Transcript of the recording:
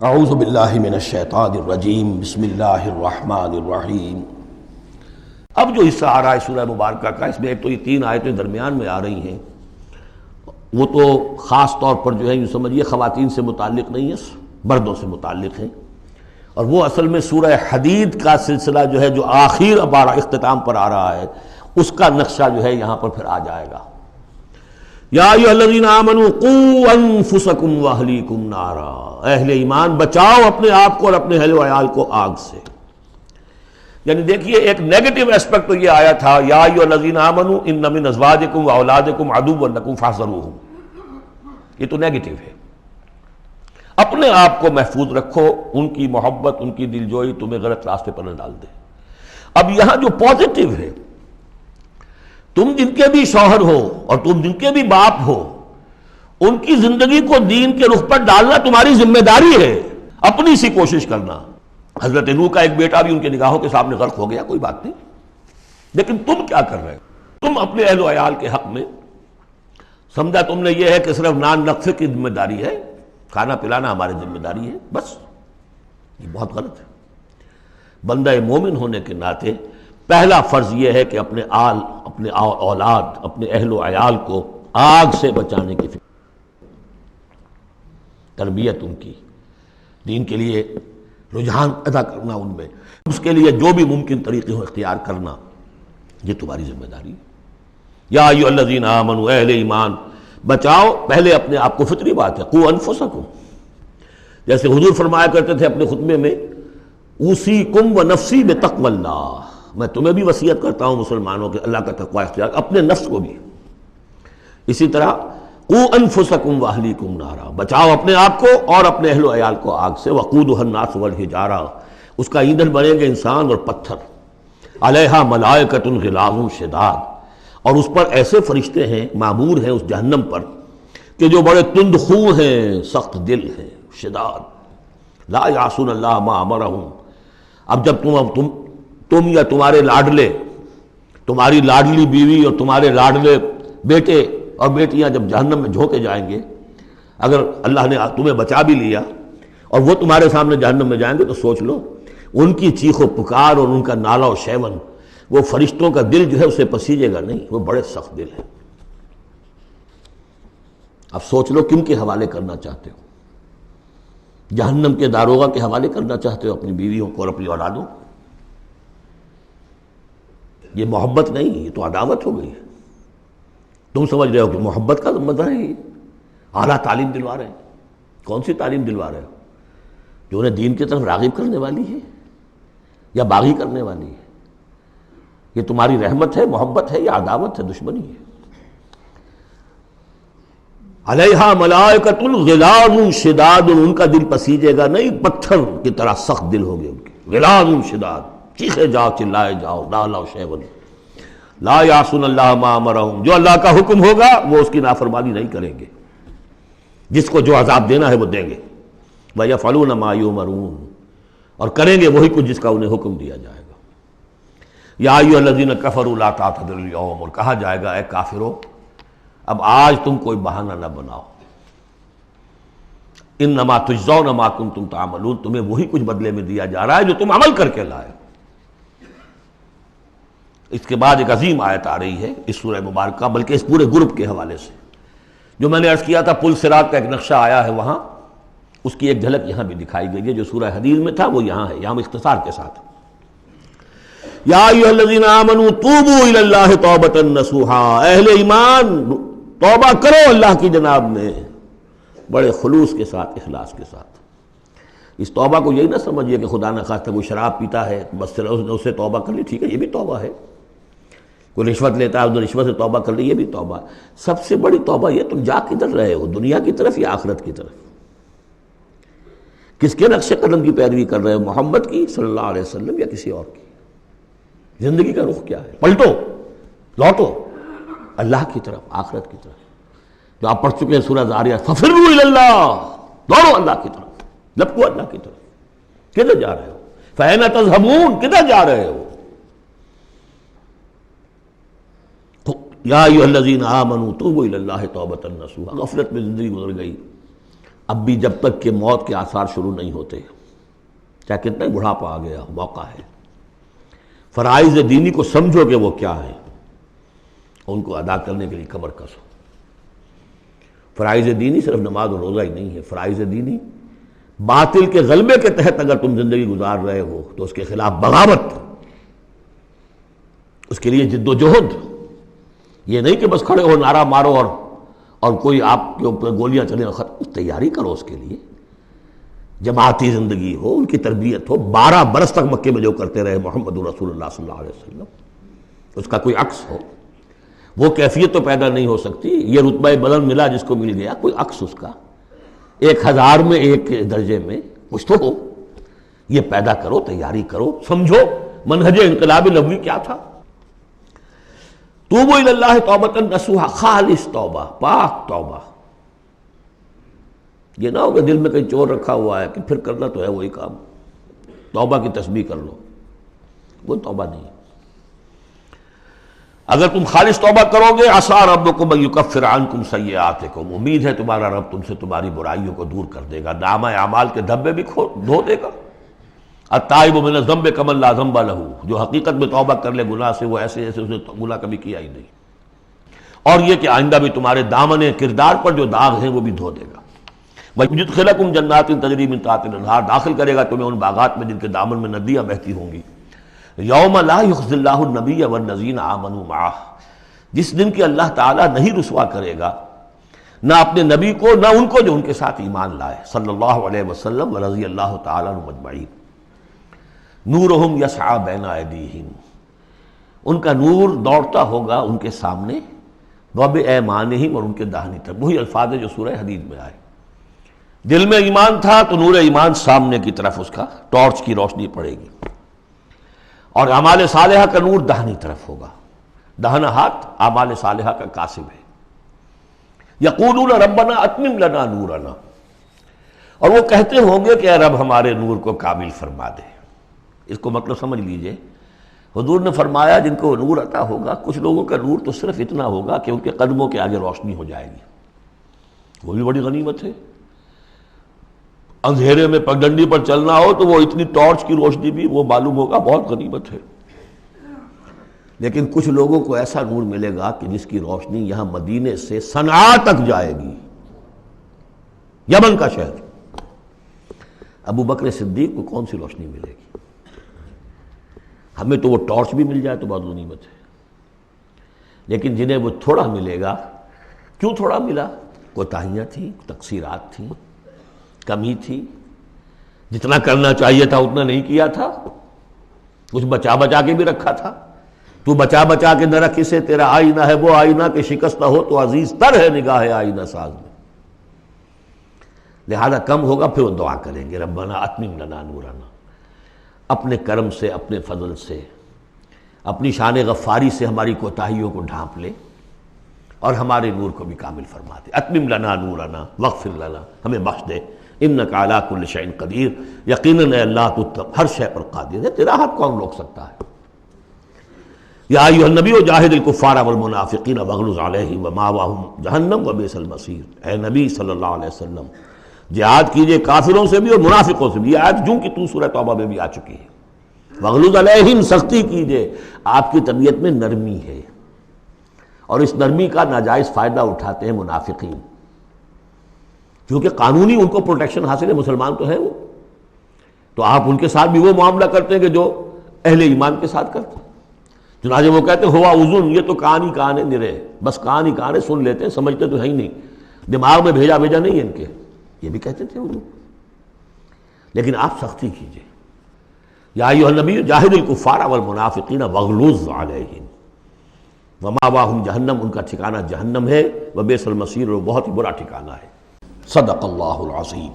اعوذ باللہ من الشیطان الرجیم بسم اللہ الرحمن الرحیم۔ اب جو حصہ آ رہا ہے سورہ مبارکہ کا، اس میں ایک تو یہ 3 آیتیں درمیان میں آ رہی ہیں، وہ تو خاص طور پر جو ہے یوں سمجھیے خواتین سے متعلق نہیں ہے، مردوں سے متعلق ہیں، اور وہ اصل میں سورہ حدید کا سلسلہ جو ہے جو آخر اب اختتام پر آ رہا ہے، اس کا نقشہ جو ہے یہاں پر پھر آ جائے گا۔ یا ایھا الذین آمنوا قوا انفسکم واہلیکم نارا، اہل ایمان بچاؤ اپنے آپ کو اور اپنے اہل و عیال کو آگ سے۔ یعنی دیکھیے ایک نیگیٹو اسپیکٹ تو یہ آیا تھا، یا ایھا الذین آمنوا ان من ازواجکم واولادکم عدوا لکم فاحذروہم، یہ تو نیگیٹو ہے، اپنے آپ کو محفوظ رکھو، ان کی محبت ان کی دلجوئی تمہیں غلط راستے پر نہ ڈال دے۔ اب یہاں جو پازیٹو ہے، تم جن کے بھی شوہر ہو اور تم جن کے بھی باپ ہو، ان کی زندگی کو دین کے رخ پر ڈالنا تمہاری ذمہ داری ہے، اپنی سی کوشش کرنا۔ حضرت نوح کا ایک بیٹا بھی ان کے نگاہوں کے سامنے غرق ہو گیا، کوئی بات نہیں، لیکن تم کیا کر رہے ہو؟ تم اپنے اہل و عیال کے حق میں سمجھا تم نے یہ ہے کہ صرف نان نقصے کی ذمہ داری ہے، کھانا پلانا ہماری ذمہ داری ہے، بس یہ بہت غلط ہے۔ بندہ مومن ہونے کے ناطے پہلا فرض یہ ہے کہ اپنے اولاد، اپنے اہل و عیال کو آگ سے بچانے کی فکر، تربیت ان کی، دین کے لیے رجحان پیدا کرنا ان میں، اس کے لیے جو بھی ممکن طریقے ہو اختیار کرنا، یہ تمہاری ذمہ داری ہے۔ یا ایھا الذین آمنوا، اہل ایمان بچاؤ پہلے اپنے آپ کو، فطری بات ہے، قوا انفسکم، جیسے حضور فرمایا کرتے تھے اپنے خطبے میں، اوصیکم ونفسی بتقوی اللہ، میں تمہیں بھی وصیت کرتا ہوں مسلمانوں کے اللہ کا تقوی اختیار، اپنے نفس کو بھی۔ اسی طرح قوا انفسکم واہلیکم نارا، بچاؤ اپنے آپ کو اور اپنے اہل و عیال کو آگ سے، وقودھا الناس والحجارہ، اس کا ایندھن بنیں گے انسان اور پتھر، علیہا ملائکۃ غلاظ شداد، اور اس پر ایسے فرشتے ہیں معمور ہیں اس جہنم پر کہ جو بڑے تند خو ہیں، سخت دل ہیں، شداد، لا یعصون اللہ ما امرہم۔ اب جب تم یا تمہارے لاڈلے، تمہاری لاڈلی بیوی اور تمہارے لاڈلے بیٹے اور بیٹیاں جب جہنم میں جھونکے جائیں گے، اگر اللہ نے تمہیں بچا بھی لیا اور وہ تمہارے سامنے جہنم میں جائیں گے، تو سوچ لو ان کی چیخ و پکار اور ان کا نالہ و شیون، وہ فرشتوں کا دل جو ہے اسے پسیجے گا نہیں، وہ بڑے سخت دل ہیں۔ اب سوچ لو کن کے حوالے کرنا چاہتے ہو؟ جہنم کے داروغہ کے حوالے کرنا چاہتے ہو اپنی بیویوں کو اور اپنی اولادوں کو؟ یہ محبت نہیں، یہ تو عداوت ہو گئی ہے۔ تم سمجھ رہے ہو کہ محبت کا مزہ ہے، یہ اعلیٰ تعلیم دلوا رہے ہیں۔ کون سی تعلیم دلوا رہے ہو؟ جو انہیں دین کی طرف راغب کرنے والی ہے یا باغی کرنے والی ہے؟ یہ تمہاری رحمت ہے، محبت ہے یا عداوت ہے، دشمنی ہے؟ علیہا ملائکۃ غلاظ شداد، ان کا دل پسیجے گا نہیں، پتھر کی طرح سخت دل ہوگے ان کے، غلاظ شداد، چیخے جاؤ چلائے جاؤ، نالہ و شیون، لا یعصون اللہ ما امرہم، جو اللہ کا حکم ہوگا وہ اس کی نافرمانی نہیں کریں گے، جس کو جو عذاب دینا ہے وہ دیں گے، وَيَفْعَلُونَ مَا يُؤْمَرُونَ، اور کریں گے وہی کچھ جس کا انہیں حکم دیا جائے گا۔ یا ایھا الذین کفروا لا تعتذروا اليوم، اور کہا جائے گا اے کافرو اب آج تم کوئی بہانہ نہ بناؤ، انما تجزون ما کنتم تعملون، تمہیں وہی کچھ بدلے میں دیا جا رہا ہے جو تم عمل کر کے لائے۔ اس کے بعد ایک عظیم آیت آ رہی ہے اس سورہ مبارکہ، بلکہ اس پورے گروپ کے حوالے سے، جو میں نے عرض کیا تھا پل صراط کا ایک نقشہ آیا ہے وہاں، اس کی ایک جھلک یہاں بھی دکھائی گئی ہے، جو سورہ حدید میں تھا وہ یہاں ہے، یہاں اختصار کے ساتھ۔ یا ایھا الذین آمنوا توبوا الی اللہ توبۃ نصوحا، اہل ایمان توبہ کرو اللہ کی جناب میں بڑے خلوص کے ساتھ، اخلاص کے ساتھ۔ اس توبہ کو یہی نہ سمجھیے کہ خدا نخواستہ کوئی شراب پیتا ہے بس اسے توبہ کر لی، ٹھیک ہے یہ بھی توبہ ہے، کوئی رشوت لیتا ہے رشوت سے توبہ کر لی، یہ بھی توبہ ہے۔ سب سے بڑی توبہ یہ تم جا کدھر رہے ہو، دنیا کی طرف یا آخرت کی طرف؟ کس کے نقش قدم کی پیروی کر رہے ہو، محمد کی صلی اللہ علیہ وسلم یا کسی اور کی؟ زندگی کا رخ کیا ہے؟ پلٹو، لوٹو اللہ کی طرف، آخرت کی طرف، جو آپ پڑھ چکے ہیں سورہ ذاریات، ففروا الی اللہ، دوڑو اللہ کی طرف، لپکو اللہ کی طرف۔ کدھر جا رہے ہو؟ فأین تذهبون، کدھر جا رہے ہو؟ یا ایھا الذین آمنوا توبوا الی اللہ توبۃ نصوحا، غفلت میں زندگی گزر گئی، اب بھی جب تک کہ موت کے آثار شروع نہیں ہوتے، چاہے کتنا بڑھاپا آ گیا، موقع ہے۔ فرائض دینی کو سمجھو کہ وہ کیا ہے، ان کو ادا کرنے کے لیے کمر کسو۔ فرائض دینی صرف نماز و روزہ ہی نہیں ہے، فرائض دینی باطل کے غلبے کے تحت اگر تم زندگی گزار رہے ہو تو اس کے خلاف بغاوت، اس کے لیے جد و جہد، یہ نہیں کہ بس کھڑے ہو نعرہ مارو اور کوئی آپ کے اوپر گولیاں چلیں، تیاری کرو اس کے لیے، جماعتی زندگی ہو، ان کی تربیت ہو۔ 12 برس تک مکے میں جو کرتے رہے محمد رسول اللہ صلی اللہ علیہ وسلم، اس کا کوئی عکس ہو، وہ کیفیت تو پیدا نہیں ہو سکتی۔ یہ رتبہ بلند ملا جس کو مل گیا، کوئی عکس اس کا 1000 میں 1 درجے میں کچھ تو ہو، یہ پیدا کرو، تیاری کرو، سمجھو منہج انقلاب نبوی کیا تھا۔ توبوا الی اللہ توبۃ نصوحا، خالص توبہ، پاک توبہ۔ یہ نہ ہو کہ دل میں کہیں چور رکھا ہوا ہے کہ پھر کرنا تو ہے وہی کام، توبہ کی تسبیح کر لو، وہ توبہ نہیں۔ اگر تم خالص توبہ کرو گے، عسیٰ ربکم ان یکفر عنکم سیئاتکم، امید ہے تمہارا رب تم سے تمہاری برائیوں کو دور کر دے گا، نامہ اعمال کے دھبے بھی دھو دے گا۔ التائب من الذنب کمن لا ذنب لہ، جو حقیقت میں توبہ کر لے گناہ سے، وہ ایسے جیسے اس نے گناہ کبھی کیا ہی نہیں۔ اور یہ کہ آئندہ بھی تمہارے دامن کردار پر جو داغ ہیں وہ بھی دھو دے گا۔ وَيُدْخِلَكُمْ جَنَّاتٍ تَجْرِي مِن تَحْتِهَا الْأَنْهَارُ، داخل کرے گا تمہیں ان باغات میں جن کے دامن میں ندیاں بہتی ہوں گی۔ یوم لا یخزی اللہ النبی والذین آمنوا معہ، جس دن کہ اللہ تعالیٰ نہیں رسوا کرے گا نہ اپنے نبی کو نہ ان کو جو ان کے ساتھ ایمان لائے، صلی اللہ علیہ وسلم ورضی اللہ تعالیٰ عنہم اجمعین۔ نورہم یسعی بین ایدیہم، ان کا نور دوڑتا ہوگا ان کے سامنے، وبایمانہم، اور ان کے داہنی طرف۔ وہی الفاظ ہے جو سورہ حدید میں آئے۔ دل میں ایمان تھا تو نور ایمان سامنے کی طرف اس کا ٹارچ کی روشنی پڑے گی، اور اعمال صالحہ کا نور داہنی طرف ہوگا۔ داہنا ہاتھ اعمال صالحہ کا قاسم ہے۔ یقولون ربنا اتمم لنا نورنا، اور وہ کہتے ہوں گے کہ اے رب ہمارے نور کو کامل فرما دے۔ اس کو مطلب سمجھ لیجئے، حضور نے فرمایا جن کو نور عطا ہوگا، کچھ لوگوں کا نور تو صرف اتنا ہوگا کہ ان کے قدموں کے آگے روشنی ہو جائے گی، وہ بھی بڑی غنیمت ہے۔ اندھیرے میں پگڈنڈی پر چلنا ہو تو وہ اتنی ٹارچ کی روشنی بھی وہ معلوم ہوگا بہت غنیمت ہے۔ لیکن کچھ لوگوں کو ایسا نور ملے گا کہ جس کی روشنی یہاں مدینے سے صنعاء تک جائے گی، یمن کا شہر۔ ابو بکر صدیق کو کون سی روشنی ملے گی؟ ہمیں تو وہ ٹارچ بھی مل جائے تو بہت غنیمت ہے، لیکن جنہیں وہ تھوڑا ملے گا، کیوں تھوڑا ملا؟ کوتاہیاں تھیں، تقصیرات تھیں، کمی تھی، جتنا کرنا چاہیے تھا اتنا نہیں کیا تھا، کچھ بچا بچا کے بھی رکھا تھا۔ تو بچا بچا کے نہ رکھ اسے، تیرا آئینہ ہے وہ آئینہ کہ شکست ہو تو عزیز تر ہے نگاہ آئینہ ساز میں۔ لہذا کم ہوگا، پھر وہ دعا کریں گے ربنا اتمم لنا نورنا، اپنے کرم سے، اپنے فضل سے، اپنی شان غفاری سے ہماری کوتاہیوں کو ڈھانپ لے اور ہمارے نور کو بھی کامل فرما دے۔ اتمم لنا نورنا واغفر لنا، ہمیں بخش دے، انک علی کل شیء قدیر، یقیناً اے اللہ تو ہر شے پر قادر ہے، تیرا ہاتھ کون روک سکتا ہے۔ یا ایھا النبی جاہد الکفار والمنافقین واغلظ علیہم ومأواہم جہنم وبئس المصیر، اے نبی صلی اللہ علیہ وسلم جہاد کیجئے کافروں سے بھی اور منافقوں سے بھی۔ یہ آیت جوں کہ تو سورہ توبہ میں بھی آ چکی ہے۔ واغلظ علیہم، سختی کیجئے، آپ کی طبیعت میں نرمی ہے، اور اس نرمی کا ناجائز فائدہ اٹھاتے ہیں منافقین، کیونکہ قانونی ان کو پروٹیکشن حاصل ہے، مسلمان تو ہے وہ، تو آپ ان کے ساتھ بھی وہ معاملہ کرتے ہیں کہ جو اہل ایمان کے ساتھ کرتے ہیں۔ چنانچہ وہ کہتے ہیں ہوا اذن، یہ تو کان ہی کان ہے نرے، بس کان ہی کان ہے، سن لیتے ہیں، سمجھتے تو ہے ہی نہیں، دماغ میں بھیجا نہیں ہے ان کے، یہ بھی کہتے تھے وہ لوگ۔ لیکن آپ سختی کیجئے، یا ایھا النبی جاہد الکفار والمنافقین واغلظ علیہم ومأواہم جہنم، ان کا ٹھکانہ جہنم ہے، وبئس المصیر، اور بہت ہی برا ٹھکانہ ہے۔ صدق اللہ العظیم۔